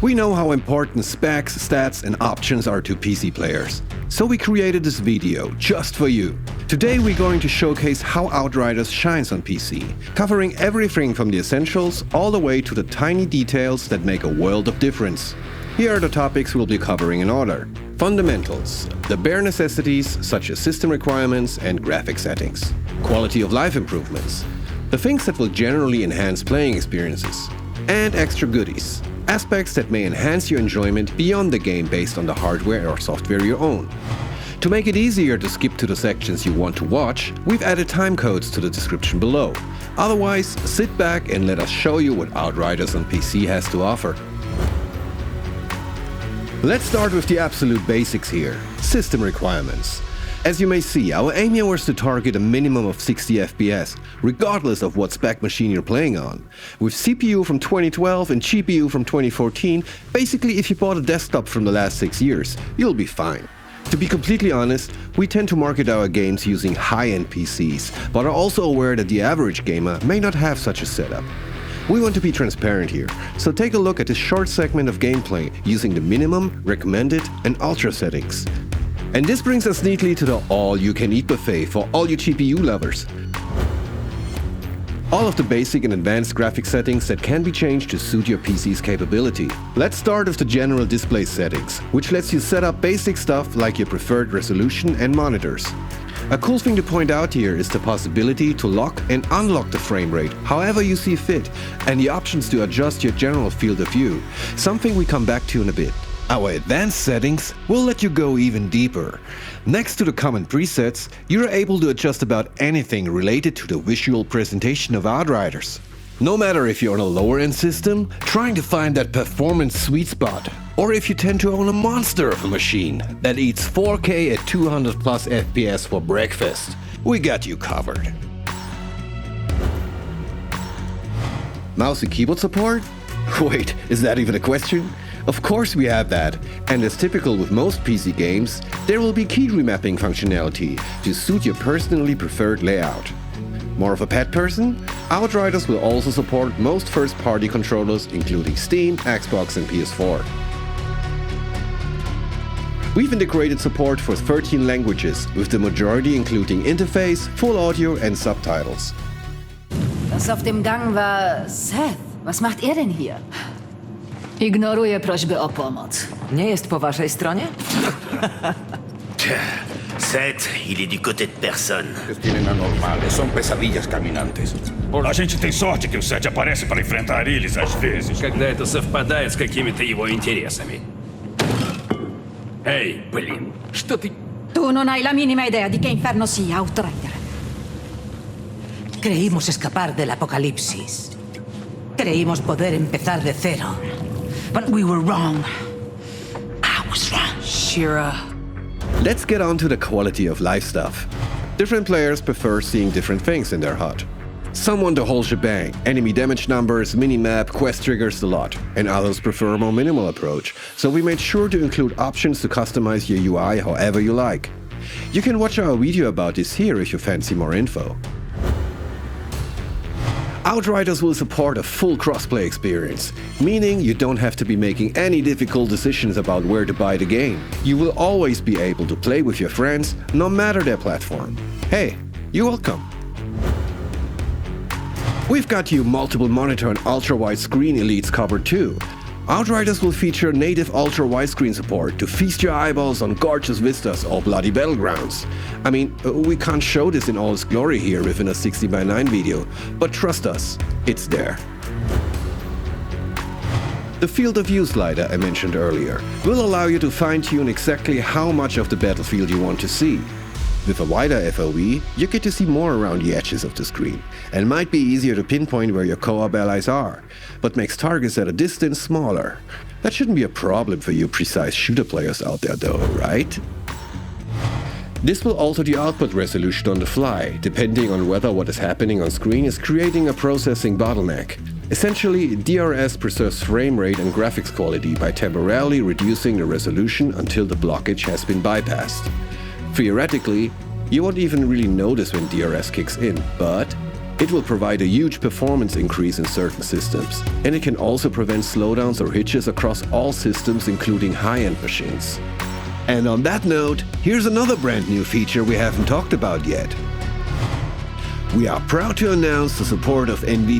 We know how important specs, stats and options are to PC players. So we created this video just for you. Today we're going to showcase how Outriders shines on PC, covering everything from the essentials all the way to the tiny details that make a world of difference. Here are the topics we'll be covering in order. Fundamentals, the bare necessities such as system requirements and graphic settings. Quality of life improvements, the things that will generally enhance playing experiences. And extra goodies, aspects that may enhance your enjoyment beyond the game based on the hardware or software you own. To make it easier to skip to the sections you want to watch, we've added time codes to the description below. Otherwise, sit back and let us show you what Outriders on PC has to offer. Let's start with the absolute basics here, system requirements. As you may see, our aim here was to target a minimum of 60 FPS, regardless of what spec machine you're playing on. With CPU from 2012 and GPU from 2014, basically if you bought a desktop from the last 6 years, you'll be fine. To be completely honest, we tend to market our games using high-end PCs, but are also aware that the average gamer may not have such a setup. We want to be transparent here, so take a look at this short segment of gameplay using the minimum, recommended and ultra settings. And this brings us neatly to the all-you-can-eat buffet for all you GPU lovers. All of the basic and advanced graphic settings that can be changed to suit your PC's capability. Let's start with the general display settings, which lets you set up basic stuff like your preferred resolution and monitors. A cool thing to point out here is the possibility to lock and unlock the frame rate however you see fit, and the options to adjust your general field of view, something we come back to in a bit. Our advanced settings will let you go even deeper. Next to the common presets, you're able to adjust about anything related to the visual presentation of Outriders. No matter if you're on a lower-end system, trying to find that performance sweet spot, or if you tend to own a monster of a machine that eats 4K at 200 plus FPS for breakfast, we got you covered. Mouse and keyboard support? Wait, is that even a question? Of course we have that, and as typical with most PC games, there will be key remapping functionality to suit your personally preferred layout. More of a pet person? Outriders will also support most first-party controllers including Steam, Xbox and PS4. We've integrated support for 13 languages, with the majority including interface, full audio and subtitles. Das auf dem Gang war Seth. Was macht er denn hier? Ignoruję prośby o pomoc. Nie jest po waszej stronie? Seth, il est du côté de personne. Tienen anormales, são pesadillas caminantes. A gente tem sorte que o Seth aparece para enfrentar eles às vezes. Когда это совпадает с какими-то его интересами. Эй, блин, что ты... Tu non hai la minima idea di che inferno sia, Outrider. Creímos escapar del apocalipsis. Creímos poder empezar de cero. But we were wrong. I was wrong. Shira. Let's get on to the quality of life stuff. Different players prefer seeing different things in their HUD. Some want the whole shebang, enemy damage numbers, minimap, quest triggers, a lot, and others prefer a more minimal approach, so we made sure to include options to customize your UI however you like. You can watch our video about this here if you fancy more info. Outriders will support a full crossplay experience, meaning you don't have to be making any difficult decisions about where to buy the game. You will always be able to play with your friends, no matter their platform. Hey, you're welcome. We've got you multiple monitor and ultra-wide screen elites covered too. Outriders will feature native ultra-widescreen support to feast your eyeballs on gorgeous vistas or bloody battlegrounds. I mean, we can't show this in all its glory here within a 60:9 video, but trust us, it's there. The field of view slider I mentioned earlier will allow you to fine-tune exactly how much of the battlefield you want to see. With a wider FOV, you get to see more around the edges of the screen, and might be easier to pinpoint where your co-op allies are, but makes targets at a distance smaller. That shouldn't be a problem for you precise shooter players out there though, right? This will alter the output resolution on the fly, depending on whether what is happening on screen is creating a processing bottleneck. Essentially, DRS preserves frame rate and graphics quality by temporarily reducing the resolution until the blockage has been bypassed. Theoretically, you won't even really notice when DRS kicks in, but It will provide a huge performance increase in certain systems, and it can also prevent slowdowns or hitches across all systems, including high-end machines. And on that note, here's another brand new feature we haven't talked about yet. We are proud to announce the support of NVIDIA